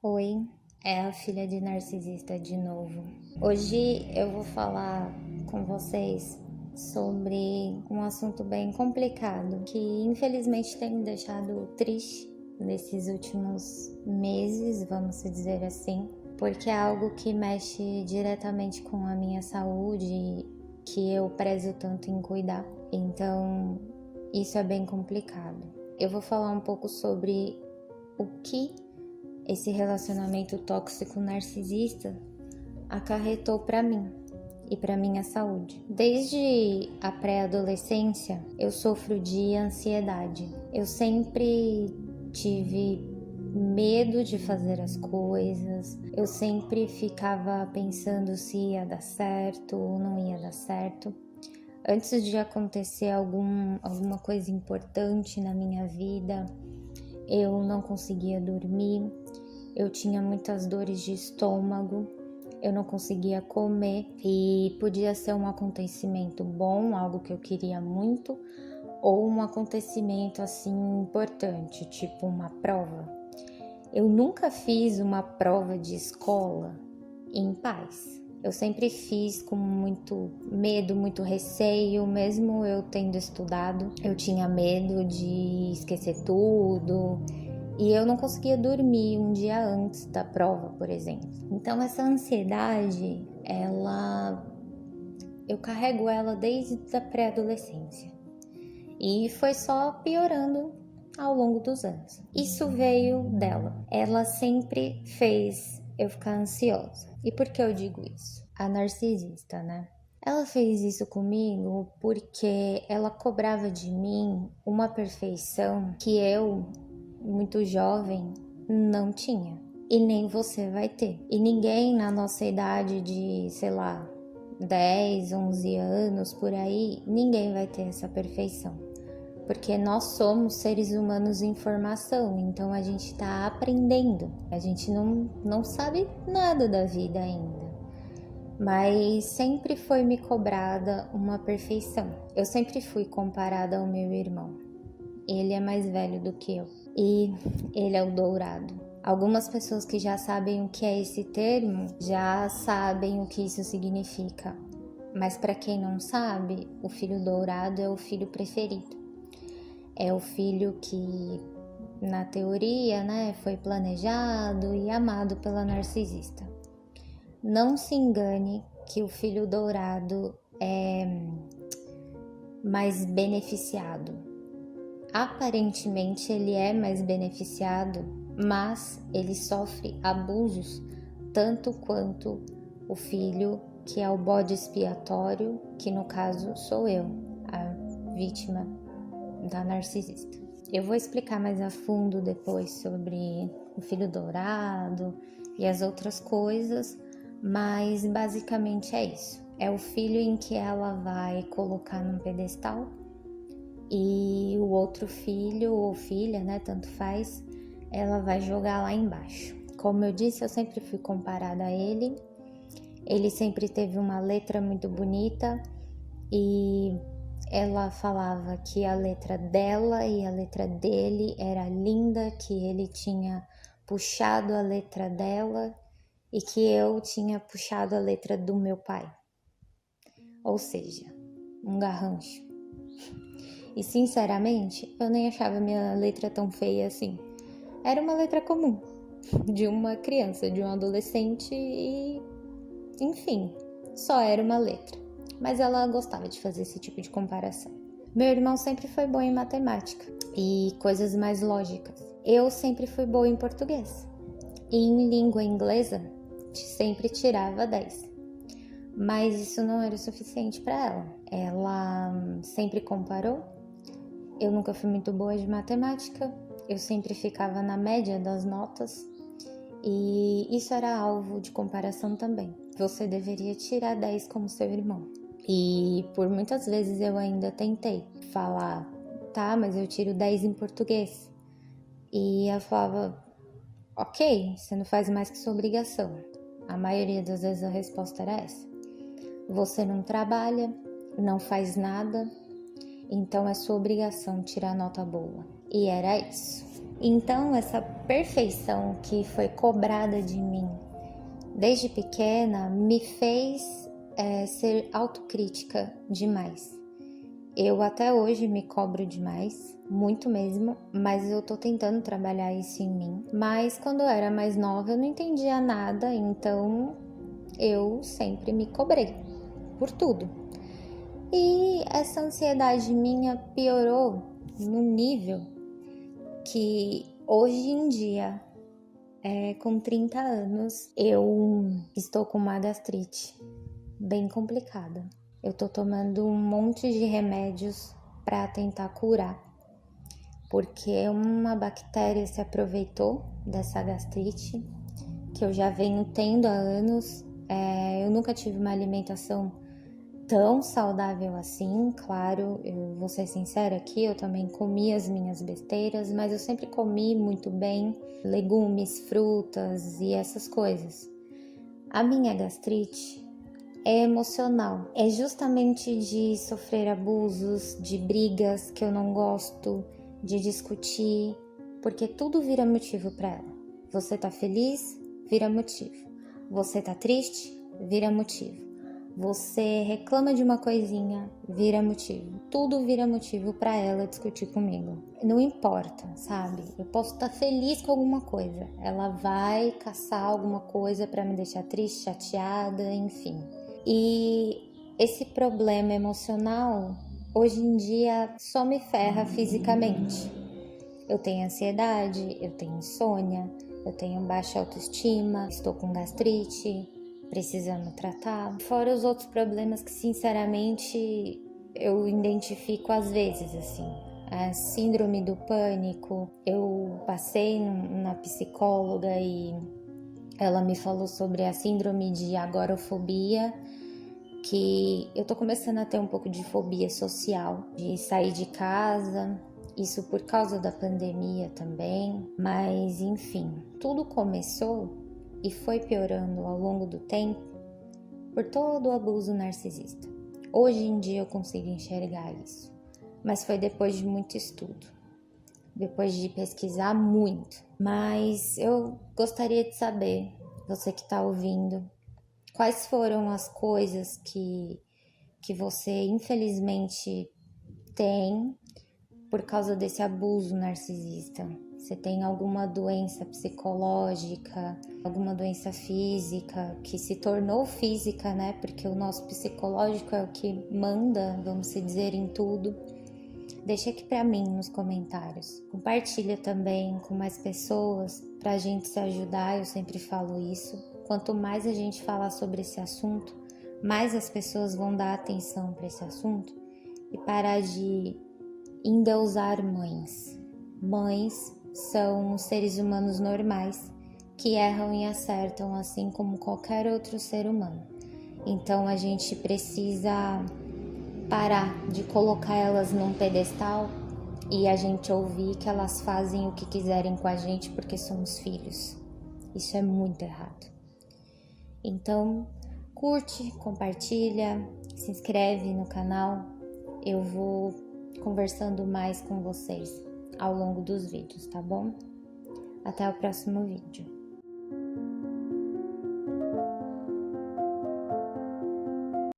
Oi, é a filha de narcisista de novo. Hoje eu vou falar com vocês sobre um assunto bem complicado que infelizmente tem me deixado triste nesses últimos meses, vamos dizer assim, porque é algo que mexe diretamente com a minha saúde, que eu prezo tanto em cuidar. Então, isso é bem complicado. Eu vou falar um pouco sobre o que esse relacionamento tóxico narcisista acarretou para mim e para minha saúde. Desde a pré-adolescência, eu sofro de ansiedade. Eu sempre tive medo de fazer as coisas. Eu sempre ficava pensando se ia dar certo ou não ia dar certo. Antes de acontecer alguma coisa importante na minha vida, eu não conseguia dormir, eu tinha muitas dores de estômago, eu não conseguia comer e podia ser um acontecimento bom, algo que eu queria muito, ou um acontecimento assim importante, tipo uma prova. Eu nunca fiz uma prova de escola em paz. Eu sempre fiz com muito medo, muito receio, mesmo eu tendo estudado. Eu tinha medo de esquecer tudo e eu não conseguia dormir um dia antes da prova, por exemplo. Então essa ansiedade, eu carrego ela desde a pré-adolescência e foi só piorando ao longo dos anos. Isso veio dela. Ela sempre fez eu ficar ansiosa. E por que eu digo isso? A narcisista, né? Ela fez isso comigo porque ela cobrava de mim uma perfeição que eu, muito jovem, não tinha. E nem você vai ter. E ninguém na nossa idade de, sei lá, 10, 11 anos, por aí, ninguém vai ter essa perfeição. Porque nós somos seres humanos em formação, então a gente está aprendendo, a gente não sabe nada da vida ainda. Mas sempre foi me cobrada uma perfeição. Eu sempre fui comparada ao meu irmão. Ele é mais velho do que eu e ele é o dourado. Algumas pessoas que já sabem o que é esse termo já sabem o que isso significa. Mas para quem não sabe, o filho dourado é o filho preferido. É o filho que, na teoria, né, foi planejado e amado pela narcisista. Não se engane que o filho dourado é mais beneficiado. Aparentemente ele é mais beneficiado, mas ele sofre abusos tanto quanto o filho que é o bode expiatório, que no caso sou eu, a vítima da narcisista. Eu vou explicar mais a fundo depois sobre o filho dourado e as outras coisas, mas basicamente é isso. É o filho em que ela vai colocar num pedestal e o outro filho ou filha, né, tanto faz, ela vai jogar lá embaixo. Como eu disse, eu sempre fui comparada a ele. Ele sempre teve uma letra muito bonita e ela falava que a letra dela e a letra dele era linda, que ele tinha puxado a letra dela e que eu tinha puxado a letra do meu pai. Ou seja, um garrancho. E sinceramente, eu nem achava minha letra tão feia assim. Era uma letra comum, de uma criança, de um adolescente e, enfim, só era uma letra. Mas ela gostava de fazer esse tipo de comparação. Meu irmão sempre foi bom em matemática e coisas mais lógicas. Eu sempre fui boa em português. E em língua inglesa, sempre tirava 10. Mas isso não era o suficiente para ela. Ela sempre comparou. Eu nunca fui muito boa de matemática. Eu sempre ficava na média das notas. E isso era alvo de comparação também. Você deveria tirar 10 como seu irmão. E por muitas vezes eu ainda tentei falar, tá, mas eu tiro 10 em português. E ela falava, ok, você não faz mais que sua obrigação. A maioria das vezes a resposta era essa. Você não trabalha, não faz nada, então é sua obrigação tirar nota boa. E era isso. Então, essa perfeição que foi cobrada de mim desde pequena me fez ser autocrítica demais. Eu até hoje me cobro demais, muito mesmo, mas eu tô tentando trabalhar isso em mim. Mas quando eu era mais nova eu não entendia nada, então eu sempre me cobrei por tudo. E essa ansiedade minha piorou no nível que hoje em dia, com 30 anos, eu estou com uma gastrite bem complicada. Eu tô tomando um monte de remédios para tentar curar, porque uma bactéria se aproveitou dessa gastrite que eu já venho tendo há anos. Eu nunca tive uma alimentação tão saudável assim, claro, eu vou ser sincera aqui, eu também comi as minhas besteiras, mas eu sempre comi muito bem legumes, frutas e essas coisas. A minha gastrite é emocional, é justamente de sofrer abusos, de brigas que eu não gosto, de discutir, porque tudo vira motivo para ela. Você tá feliz? Vira motivo. Você tá triste? Vira motivo. Você reclama de uma coisinha, vira motivo. Tudo vira motivo para ela discutir comigo. Não importa, sabe? Eu posso estar feliz com alguma coisa. Ela vai caçar alguma coisa para me deixar triste, chateada, enfim. E esse problema emocional, hoje em dia, só me ferra fisicamente. Eu tenho ansiedade, eu tenho insônia, eu tenho baixa autoestima, estou com gastrite, precisando tratar. Fora os outros problemas que, sinceramente, eu identifico às vezes, assim. A síndrome do pânico. Eu passei na psicóloga e ela me falou sobre a síndrome de agorafobia, que eu tô começando a ter um pouco de fobia social, de sair de casa, isso por causa da pandemia também, mas enfim, tudo começou e foi piorando ao longo do tempo por todo o abuso narcisista. Hoje em dia eu consigo enxergar isso, mas foi depois de muito estudo, depois de pesquisar muito. Mas eu gostaria de saber, você que está ouvindo, quais foram as coisas que você infelizmente tem por causa desse abuso narcisista? Você tem alguma doença psicológica, alguma doença física que se tornou física, né? Porque o nosso psicológico é o que manda, vamos dizer, em tudo. Deixa aqui pra mim nos comentários. Compartilha também com mais pessoas pra gente se ajudar, eu sempre falo isso. Quanto mais a gente falar sobre esse assunto, mais as pessoas vão dar atenção para esse assunto e parar de endeusar mães. Mães são seres humanos normais que erram e acertam assim como qualquer outro ser humano. Então a gente precisa parar de colocar elas num pedestal e a gente ouvir que elas fazem o que quiserem com a gente porque somos filhos. Isso é muito errado. Então, curte, compartilha, se inscreve no canal. Eu vou conversando mais com vocês ao longo dos vídeos, tá bom? Até o próximo vídeo.